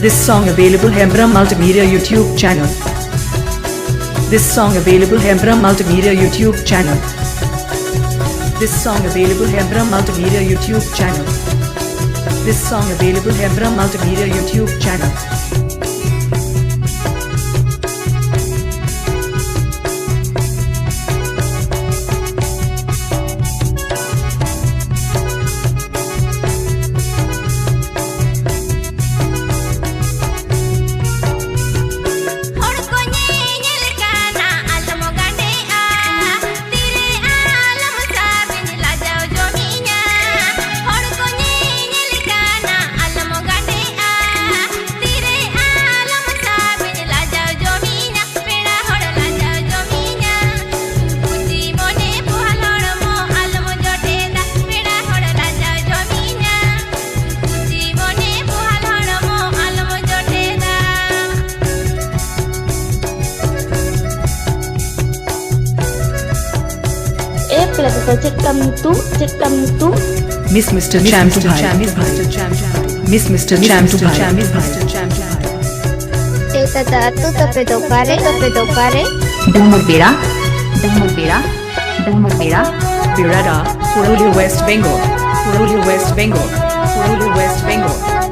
This song available Hembra Multimedia YouTube channel. This song available Hembra Multimedia YouTube channel. This song available Hembra Multimedia YouTube channel. This song available Hembra Multimedia YouTube channel. Miss Mr. Cham to Bhai. Miss Mr. Cham to Bhai. tu tope topare Dalmurpera Birada, Purulia West Bengal. Purulia West Bengal. Purulia West Bengal.